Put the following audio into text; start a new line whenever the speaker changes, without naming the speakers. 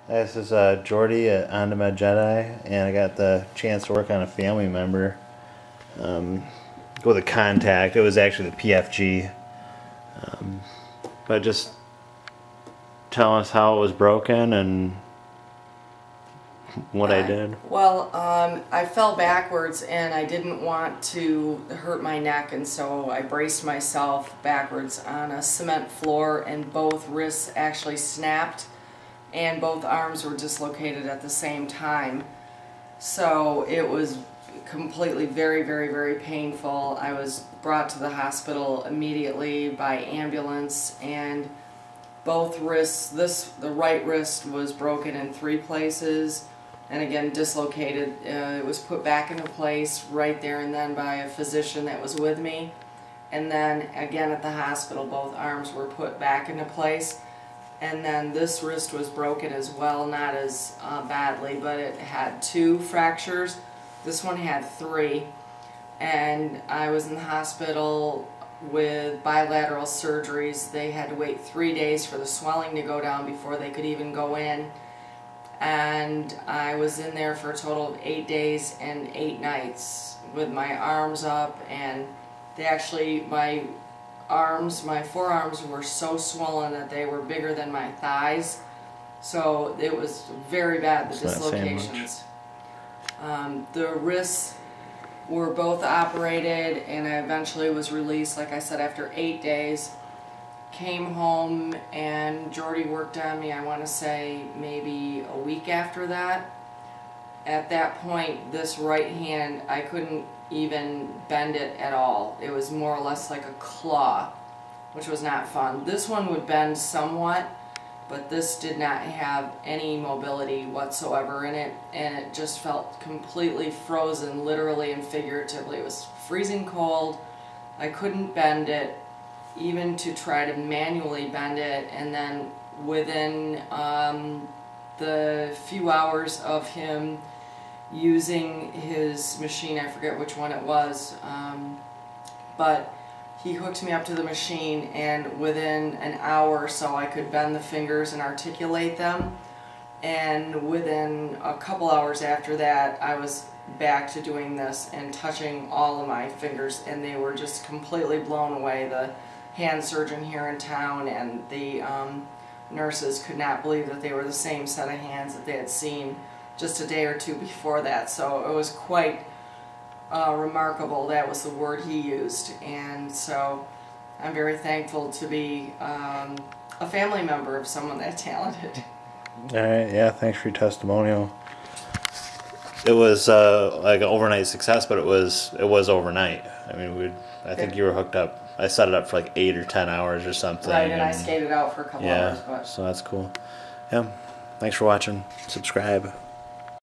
This is Jordy at On to My Jedi, and I got the chance to work on a family member with a contact. It was actually the PFG, but just tell us how it was broken and what I did.
Well, I fell backwards and I didn't want to hurt my neck, and so I braced myself backwards on a cement floor, and both wrists actually snapped and both arms were dislocated at the same time. So it was completely very painful. I was brought to the hospital immediately by ambulance, and both wrists, the right wrist was broken in 3 places and again dislocated. It was put back into place right there and then by a physician that was with me, and then again at the hospital both arms were put back into place. And then this wrist was broken as well, not as badly, but it had 2 fractures. This one had 3, and I was in the hospital with bilateral surgeries. They had to wait 3 days for the swelling to go down before they could even go in, and I was in there for a total of 8 days and 8 nights with my arms up, and they actually, my forearms were so swollen that they were bigger than my thighs, so it was very bad, the dislocations. The wrists were both operated, and I eventually was released, like I said, after 8 days. Came home, and Jordy worked on me, I want to say maybe a week after that. At that point, this right hand, I couldn't even bend it at all. It was more or less like a claw, which was not fun. This one would bend somewhat, but this did not have any mobility whatsoever in it, and it just felt completely frozen, literally and figuratively. It was freezing cold. I couldn't bend it, even to try to manually bend it, and then within the few hours of him using his machine, I forget which one it was, but he hooked me up to the machine, and within an hour or so I could bend the fingers and articulate them, and within a couple hours after that I was back to doing this and touching all of my fingers, and they were just completely blown away. The hand surgeon here in town and the nurses could not believe that they were the same set of hands that they had seen just a day or 2 before that. So it was quite remarkable. That was the word he used, and so I'm very thankful to be a family member of someone that talented.
Alright, yeah, thanks for your testimonial. It was like an overnight success, but it was overnight. I mean, I think you were hooked up. I set it up for like 8 or 10 hours or something.
Right, and I skated out for a couple hours. But
so that's cool. Yeah, thanks for watching. Subscribe.